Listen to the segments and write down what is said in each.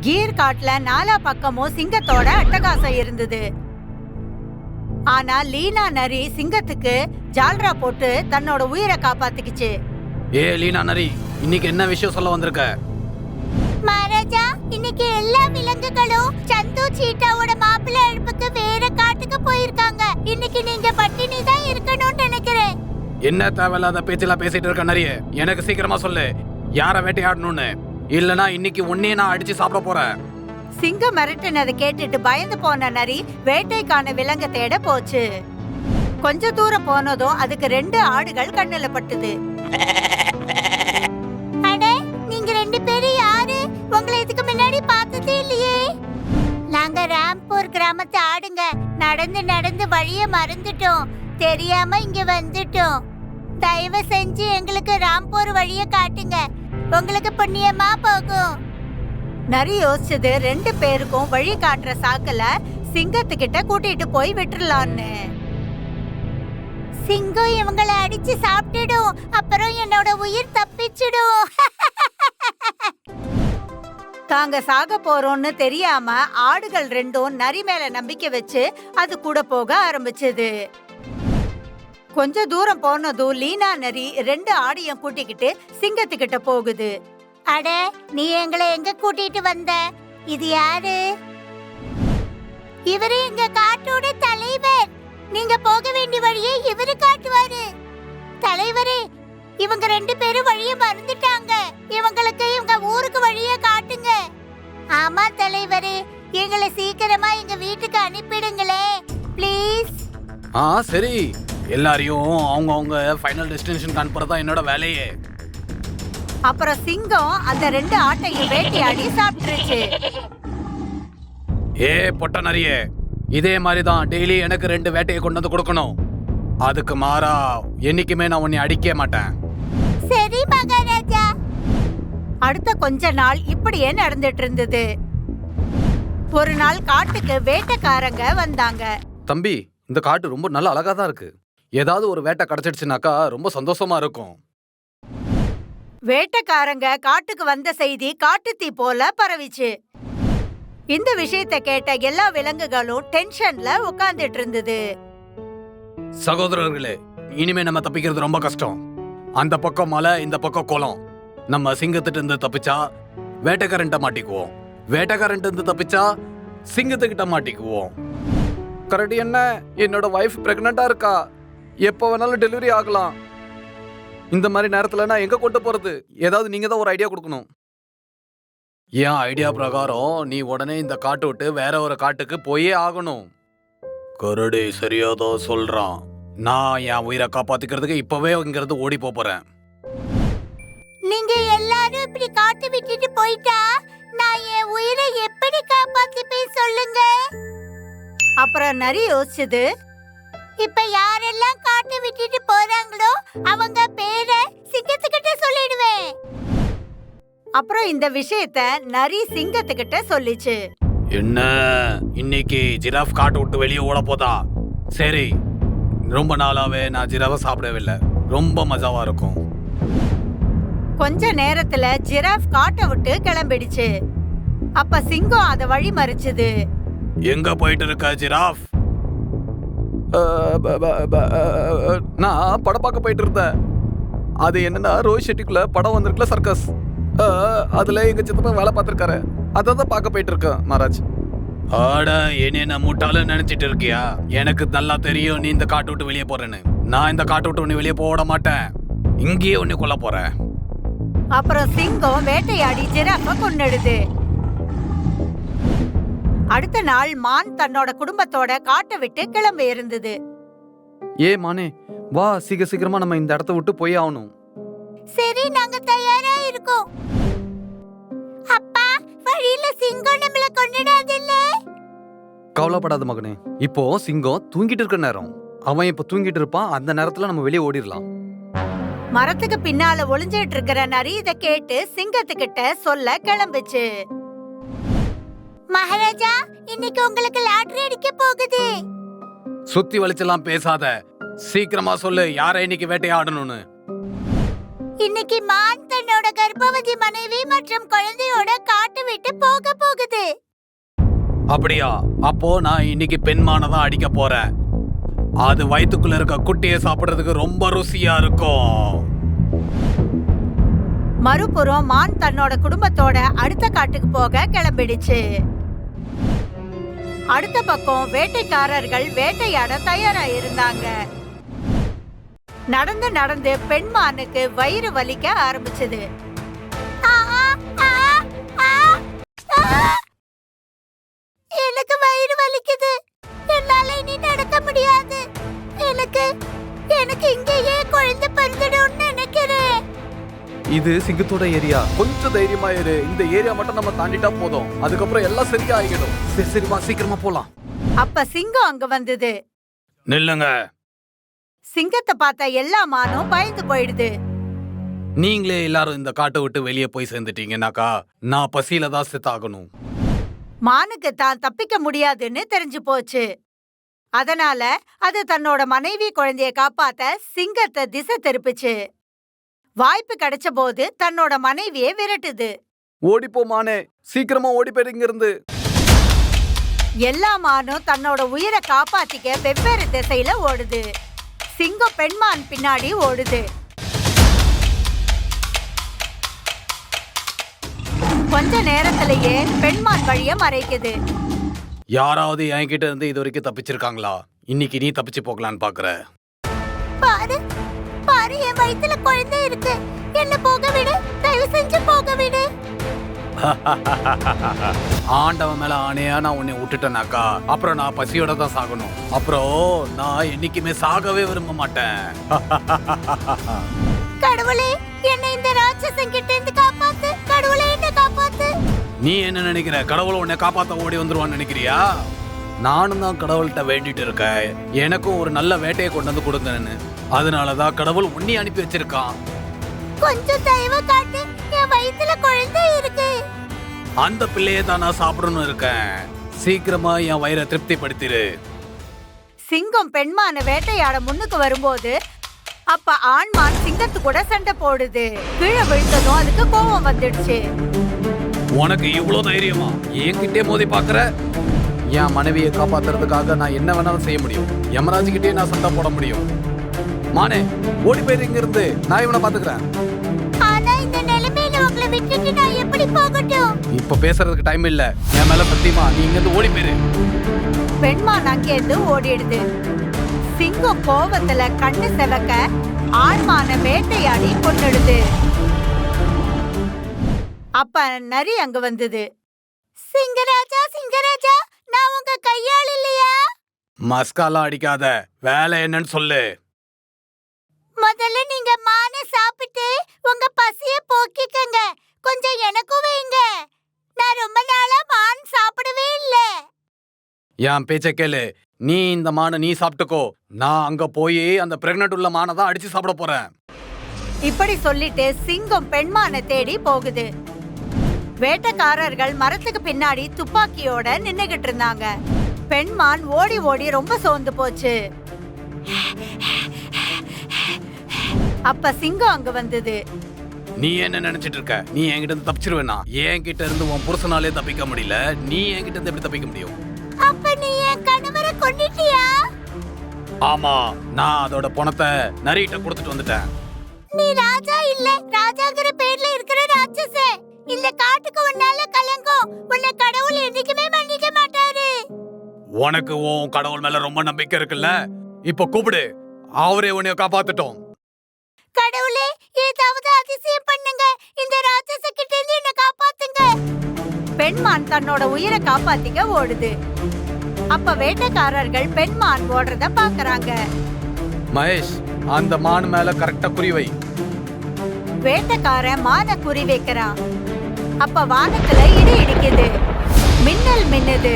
கீர் காட்டுல நாலா பக்கமும் சிங்கத்தோட அட்டகாசம் இருந்தது. ஆனா லீனா நரி சிங்கத்துக்கு ஜால்ரா போட்டு தன்னோட உயிரை காப்பாத்திக்குச்சு. லீனா நரி, இன்னைக்கு என்ன விஷயம் சொல்ல வந்திருக்க? மகாராஜா, இன்னைக்கு எல்லா விலங்குகளும் சந்து சீட்டாவோட மாப்பிள்ளை அழைப்புக்கு வேற காட்டுக்கு போயிருக்காங்க. இன்னைக்கு நீங்க பட்டினி தான் இருக்கணும்னு நினைக்கிறேன். என்ன தேவையில்லாத பேச்செல்லாம் பேசிட்டு இருக்க நரிய? எனக்கு சீக்கிரமா சொல்லு, யார வேட்டையாடணும்னு. இல்லனா இன்னைக்கு உன்னையே நான் அடிச்சு சாப்பிட போறேன். சிங்கம் மிரட்டினதை கேட்டுட்டு பயந்து போன நரி வேட்டைக்கான விலங்க தேட போச்சு. கொஞ்ச தூரம் போனதும் அதுக்கு 2 ஆடுகள் கண்ணுல பட்டுது. அடே, நீங்க 2 பேரும் யாரு? உங்களை இதுக்கு முன்னாடி பார்த்ததே இல்லையே. நாங்க ராம்பூர் கிராமத்து ஆடுங்க. நடந்து நடந்து வழிய மறந்துட்டோம். தெரியாம இங்க வந்துட்டோம். தயவு செஞ்சு எங்களுக்கு ராம்பூர் வழிய காட்டுங்க. உங்களுக்கு புண்ணியமா போகும். நரி யோசிச்சது 2 பேருக்கும் வழி காட்டுற சாக்கல சிங்கத்துக்கிட்ட கூட்டிட்டு போய் விட்டுறலான்னு. சிங்கம் இவங்களை அடிச்சு சாப்பிட்டுடும். அப்புறம் என்னோட உயிர் தப்பிச்சிடும். தாங்க சாக போறோம்னு தெரியாம ஆடுகள் 2ம் நரி மேல நம்பிக்கை வச்சு அது கூட போக ஆரம்பிச்சது. கொஞ்ச தூரம் போனதும் லீனா நரி 2 ஆடையும் கூட்டிக்கிட்டு சிங்கத்துக்கிட்ட போகுது. அட, நீ எங்களை எங்க கூட்டிட்டு வந்த? இது யாரு? இவரு எங்க காட்டோட தலைவர். நீங்க போக வேண்டிய வழியை இவரு காட்டுவாரு. தலைவரே, இவங்க 2 பேரும் வழிய மறந்துட்டாங்க. இவங்களுக்கு இவங்க ஊருக்கு வழிய காட்டுங்க. ஆமா தலைவரே, எங்களை சீக்கிரமா எங்க வீட்டுக்கு அனுப்பிடுங்களே ப்ளீஸ். சரி, எல்லாரையும் அவங்க ஃபைனல் டெஸ்டினேஷன் அனுப்புறதா என்னோட வேலையே. அப்புறம் சிங்கம் அந்த 2 ஆட்டையும் வேட்டையாடி சாப்பிட்டுருச்சு. பொட்ட நரியே, இதே மாதிரிதான் டெய்லி எனக்கு 2 வேட்டையை கொண்டு வந்து கொடுக்கணும். அதுக்கு மாறா என்னைக்குமே நான் உன்னை அடிக்க மாட்டேன். சரி மகாராஜா. அடுத்த கொஞ்ச நாள் இப்படியே நடந்துட்டு இருந்தது. ஒரு நாள் காட்டுக்கு வேட்டைக்காரங்க வந்தாங்க. தம்பி, இந்த காட்டு ரொம்ப நல்ல அழகா தான் இருக்கு. ஏதாவது ஒரு வேட்டை கிடைச்சிடுச்சுனாக்கா ரொம்ப சந்தோஷமா இருக்கும். வேட்டைக்காரங்க காட்டுக்கு வந்த செய்தி காட்டுத்தீ போல பரவிச்சு. இந்த விஷயத்தை கேட்ட எல்லா விலங்குகளும் டென்ஷன்ல உட்கார்ந்துட்டு இருந்தது. சகோதரர்களே, இனிமே நம்ம தப்பிக்கிறது ரொம்ப கஷ்டம். அந்த பக்கம் மலை, இந்த பக்கம் குளம். நம்ம சிங்கத்திட்ட இருந்து தப்பிச்சா வேட்டைக்காரன்ட்ட மாட்டிக்குவோம். வேட்டைக்காரன்ட்ட இருந்து தப்பிச்சா சிங்கத்துக்கிட்ட மாட்டிக்குவோம். கரெக்ட். என்ன, என்னோட வைஃப் பிரெக்னண்டா இருக்கா. எப்போ வேணாலும் டெலிவரி ஆகலாம். இந்த மாதிரி நேரத்துல நான் எங்க கொண்டு போறது? ஏதாவது நீங்க தான் ஒரு ஐடியா கொடுக்கணும். என் ஐடியா பிரகாரம் நீ உடனே இந்த காட்டு விட்டு வேற ஒரு காட்டுக்கு போயே ஆகணும். கரடி சரியாதான் சொல்றான். நான் என் உயிரை காப்பாத்திக்கிறதுக்கு இப்பவே இங்கிருந்து ஓடி போறேன். நீங்க எல்லாரும் இப்படி காட்டு விட்டுட்டு போயிட்டா நான் என் உயிரை எப்படி காப்பாத்திப்பேன் சொல்லுங்க. அப்புறம் நரி யோசிச்சது. இப்ப யாரெல்லாம் காட்டு விட்டுட்டு போறாங்களோ அவங்க பேரை சிங்கத்துக்கிட்ட சொல்லிடுவேன். அப்புறம் இந்த விஷயத்த நரி சிங்கத்துக்கிட்ட சொல்லிச்சு. என்ன, இன்னைக்கு ஜிராஃப் காட்டு விட்டு வெளியே ஓட போதா? சரி, ரொம்ப நாளாவே நான் ஜிராஃபை சாப்பிடவே இல்லை. ரொம்ப மஜாவா இருக்கும். கொஞ்ச நேரத்துல ஜிராஃப் காட்டை விட்டு கிளம்பிடுச்சு. அப்ப சிங்கம் அத வழி மறிச்சது. எங்க போயிட்டு இருக்க ஜிராஃப்? நான் படம் பார்க்க போயிட்டு இருந்தேன். அது என்னன்னா, ரோஹித் ஷெட்டிக்குள்ள படம் வந்திருக்குல, சர்க்கஸ். அதுல எங்க சித்தப்பா வேலை பார்த்திருக்காரு. அதான் பார்க்க போயிட்டு இருக்கேன் மகாராஜ். ஆட, என்ன முட்டாள நினைச்சிட்டு இருக்கியா? எனக்கு நல்லா தெரியும் நீ இந்த காட்டு விட்டு வெளியே போறேன்னு. நான் இந்த காட்டு விட்டு உன்னை வெளியே போட மாட்டேன். இங்கேயே உன்னை கொல்ல போறேன். அப்புறம் சிங்கம் வேட்டையாடி ஜிராஃபை கொன்னுடுது. அடுத்த நாள் மான் தன்னோட குடும்பத்தோட காட்டை விட்டு கிளம்பி இருந்தது. மானே, வா, சீக்கிரமா நம்ம இந்த இடத்த விட்டு போய் ஆகணும். சரி, நாங்க தயாரா இருக்கோம். அப்பா, வழியில சிங்கம் நம்மள கொன்னுடாதில்ல. கவலைப்படாத மகனே, இப்போ சிங்கம் தூங்கிட்டு இருக்க நேரம். அவன் இப்ப தூங்கிட்டு இருப்பான். அந்த நேரத்துல நம்ம வெளியே ஓடிடலாம். மரத்துக்கு பின்னால ஒளிஞ்சிட்டு இருக்கிற நரி இத கேட்டு சிங்கத்துக்கிட்ட சொல்ல கிளம்பிச்சு. மகாராஜா, இன்னைக்கு உங்களுக்கு லாட்டரி அடிக்க போகுது. சுத்தி வலிச்செல்லாம் பேசாத. சீக்கிரமா சொல்லு, யாரை இன்னைக்கு வேட்டையாடணும்னு. இன்னைக்கு மான் தன்னோட கர்ப்பவதி மனைவி மற்றும் குழந்தையோட காட்டு விட்டு போக போகுது. அப்படியா? அப்போ நான் இன்னைக்கு பெண்மானை தான் அடிக்க போறேன். அது வயித்துக்குள்ள இருக்க குட்டியை சாப்பிடுறதுக்கு ரொம்ப ருசியா இருக்கும். மறுபுறம் மான் தன்னோட குடும்பத்தோட அடுத்த காட்டுக்கு போக கிளம்பிடுச்சு. அடுத்த பக்கம் வேட்டைக்காரர்கள் வேட்டையாட தயாரா இருந்தாங்க. நடந்து நடந்து பெண்மானுக்கு வயிறு வலிக்க ஆரம்பிச்சது. எனக்கு வயிறு வலிக்குது. என்னால இனி நடக்க முடியாது. எனக்கு இங்கேயே குழந்தை பிறந்துடும்னு நினைக்கிறேன். இது சிங்கத்தோட ஏரியா. கொஞ்சம் தைரியமா இரு. இந்த ஏரியா மட்டும் நம்ம தாண்டிட்டா போதும். அதுக்கப்புறம் எல்லாம் சரியா ஆகிடும். சரி வா, சீக்கிரமா போலாம். அப்ப சிங்கம் அங்க வந்தது. நில்லுங்க. சிங்கத்தை பார்த்த எல்லா மானும் பயந்து போயிடுது. நீங்களே எல்லாரும் இந்த காட்டை விட்டு வெளியே போய் சேர்ந்துட்டீங்கன்னாக்கா நான் பசியில தான் செத்தாகணும். மானுக்கு தான் தப்பிக்க முடியாதுன்னு தெரிஞ்சு போச்சு. அதனால அது தன்னோட மனைவி குழந்தைய காப்பாத்த சிங்கத்தை திசை திருப்பிச்சு. வாய்ப்பு கிடைச்ச போது தன்னோட மனைவியை விரட்டுது. ஓடிப்போ மானே, சீக்கிரமா ஓடி போயிரு இங்க இருந்து. எல்லா மானும் தன்னோட உயிரை காப்பாத்திக்க வெவ்வேறு திசையில ஓடுது. சிங்கம் பெண்மான் பின்னாடி ஓடுது. கொஞ்ச நேரத்திலேயே பெண்மான் வழிய மறைக்குது. யாராவது என்கிட்ட இருந்து இது வரைக்கும் தப்பிச்சிருக்காங்களா? இன்னைக்கு நீ தப்பிச்சு போகலான்னு பாக்குற? பாரு பாரு, என் வயித்துல குழந்தை இருக்கு. என்ன போக விடு, தயவு செஞ்சு போக விடு. ஆண்டவன் மேல ஆணையா நான் உன்னை விட்டுட்டேனாக்கா அப்புறம் நான் பசியோட தான் சாகணும். அப்புறம் நான் என்னைக்குமே சாகவே விரும்ப மாட்டேன். கடவுளே, என்னை இந்த ராட்சசன் கிட்ட இருந்து காப்பாத்து. கடவுளே, என்ன காப்பாத்து. நீ என்ன நினைக்கிற? கடவுளை உன்னை காப்பாத்த ஓடி வந்துருவான்னு நினைக்கிறியா? நானும் தான் கடவுள்கிட்ட வேண்டிட்டு இருக்கேன், எனக்கும் ஒரு நல்ல வேட்டையை கொண்டு வந்து கொடுங்கன்னு. அதனாலதான் கடவுள் உன்னை அனுப்பி வச்சிருக்கான். கொஞ்சம் தயவு காட்டு, என் வயித்துல குழந்தை இருக்கு. அந்த பிள்ளையை தான் நான் சாப்பிடணும்னு இருக்கேன். சீக்கிரமா என் வயிறை திருப்திப்படுத்திரு. சிங்கம் பெண்மான வேட்டையாட முன்னுக்கு வரும்போது அப்ப ஆண்மான் சிங்கத்து கூட சண்டை போடுது. கீழே விழுந்ததும் அதுக்கு கோபம் வந்துடுச்சு. உனக்கு இவ்வளவு தைரியமா என்கிட்டே மோதி பாக்குற? என் மனைவியை காப்பாத்துறதுக்காக நான் என்ன வேணாலும் செய்ய முடியும். யமராஜ் கிட்டே நான் சண்டை போட முடியும். மானே, ஓடி போயிரு இங்க இருந்து. நான் இவனை பாத்துக்கிறேன். ஆனா இந்த நிலைமையில உங்களை விட்டுட்டு நான் எப்படி போகட்டும்? இப்ப பேசுறதுக்கு டைம் இல்ல. என் மேல சத்தியமா நீ இங்க இருந்து ஓடி போயிரு. பெண்மான் அங்கேருந்து ஓடிடுது. சிங்கம் கோபத்துல கண்ணு செவக்க ஆண்மான வேட்டையாடி கொன்னுடுது. அப்ப நரி அங்க வந்தது. சிங்கராஜா, சிங்கராஜா, நான் உங்க கையாள் இல்லையா? மஸ்காலா அடிக்காத. வேலை என்னன்னு சொல்லு. முதல்ல நீங்க மானை சாப்பிட்டு உங்க பசிய போக்கிக்கங்க. கொஞ்சம் எனக்கும் வைங்க. நான் ரொம்ப நாளா மான் சாப்பிடவே இல்ல. என் பேச்ச கேளு. நீ இந்த மானை நீ சாப்பிட்டுக்கோ. நான் அங்க போய் அந்த பிரெக்னன்ட் உள்ள மானை தான் அடிச்சு சாப்பிட போறேன். இப்படி சொல்லிட்டு சிங்கம் பெண்மான தேடி போகுது. வேட்டைக்காரர்கள் மரத்துக்கு பின்னாடி துப்பாக்கியோட நின்னுகிட்டு இருந்தாங்க. பெண்மான் ஓடி ஓடி ரொம்ப சோர்ந்து போச்சு. அப்ப சிங்கம் அங்க வந்தது. நீ என்ன நினைச்சிட்டு இருக்க? நீ என்கிட்ட இருந்து தப்பிச்சிருவேனா? என்கிட்ட இருந்து உன் புருஷனாலே தப்பிக்க முடியல. நீ என்கிட்ட இருந்து எப்படி தப்பிக்க முடியும்? அப்ப நீ என் கணவரை கொன்னிட்டியா? ஆமா, நான் அதோட பணத்தை நரிட்ட கொடுத்துட்டு வந்துட்டேன். நீ ராஜா இல்ல, ராஜாங்கிற பேர்ல இருக்கிற ராட்சசன். இந்த காட்டுக்கு உன்னால கலங்கம். உன்னை கடவுள் என்னைக்குமே மன்னிக்க மாட்டாரு. உனக்கு உன் கடவுள் மேல ரொம்ப நம்பிக்கை இருக்குல்ல? இப்ப கூப்பிடு, அவரே உன்னை காப்பாத்துட்டோம். கடவுளே, ஏதாவது அதிசயம் பண்ணுங்க. இந்த ராட்சச கிட்ட இருந்து என்ன காப்பாத்துங்க. பெண்மான் தன்னோட உயிரை காப்பாத்திக்க ஓடுது. அப்ப வேட்டைக்காரர்கள் பெண்மான் ஓடுறத பாக்குறாங்க. மகேஷ், அந்த மான் மேல கரெக்டா குறி வை. வேட்டைக்காரன் மான குறி வைக்கிறான். அப்ப வானத்துல இடி இடிக்குது, மின்னல் மின்னுது.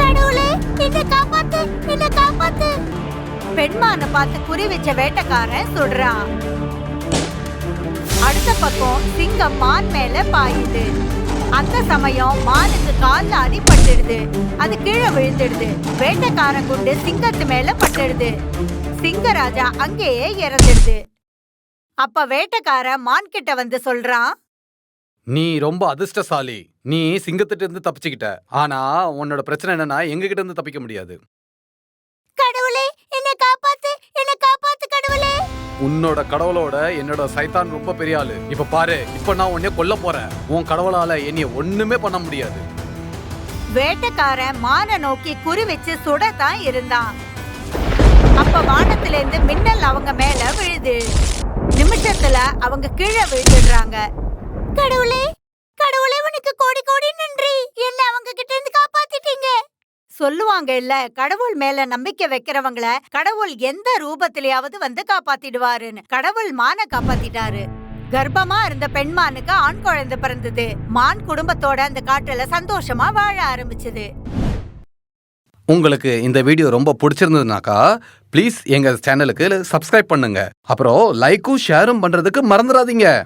கடவுளே, என்ன காப்பாத்து, என்ன காப்பாத்து. பெண்மான பார்த்து குறி வச்ச வேட்டைக்காரன் சுடுறான். அடுத்த பக்கம் சிங்கம் மான் மேல பாயுது. அந்த சமயம் மானுக்கு கால்ல அடிபட்டுடுது. அது கீழே விழுந்துடுது. வேட்டைக்காரன் குண்டு சிங்கத்து மேல பட்டுடுது. சிங்கராஜா அங்கேயே இறந்துடுது. அப்ப வேட்டைக்காரன் மான் கிட்ட வந்து சொல்றான், நீ ரொம்ப அதிர்ஷ்டசாலி. நீ சிங்கத்திட்ட இருந்து தப்பிச்சுக்கிட்ட. ஆனா உன்னோட பிரச்சனை என்னன்னா எங்க கிட்ட இருந்து தப்பிக்க முடியாது. கடவுளே, என்னை காப்பாத்து, என்னை காப்பாத்து கடவுளே. உன்னோட கடவுளோட என்னோட சைத்தான் ரொம்ப பெரிய ஆளு. இப்ப பாரு, இப்ப நான் உன்னை கொல்ல போறேன். உன் கடவுளால என்னைய ஒண்ணுமே பண்ண முடியாது. வேட்டைக்காரன் மான நோக்கி குறி வச்சு சுடத்தான் இருந்தான். அப்ப வானத்துல இருந்து மின்னல் அவங்க மேல விழுது. நிமிஷத்துல அவங்க கீழே விழுந்துடுறாங்க. கடவுளே, கடவுளே, உனக்கு கோடி கோடி நன்றி. என்ன அவங்க கிட்ட இருந்து காப்பாத்திட்டீங்க. சொல்லுவாங்க இல்ல, கடவுள் மேல நம்பிக்கை வைக்கிறவங்கள கடவுள் எந்த ரூபத்திலேயாவது வந்து காப்பாத்திடுவாருன்னு. கடவுள் மான காப்பாத்திட்டாரு. கர்ப்பமா இருந்த பெண்மானுக்கு ஆண் குழந்தை பிறந்தது. மான் குடும்பத்தோட அந்த காட்டுல சந்தோஷமா வாழ ஆரம்பிச்சது. உங்களுக்கு இந்த வீடியோ ரொம்ப பிடிச்சிருந்ததுனாக்கா ப்ளீஸ் எங்க சேனலுக்கு சப்ஸ்கிரைப் பண்ணுங்க. அப்புறம் லைக்கும் ஷேரும் பண்றதுக்கு மறந்துடாதீங்க.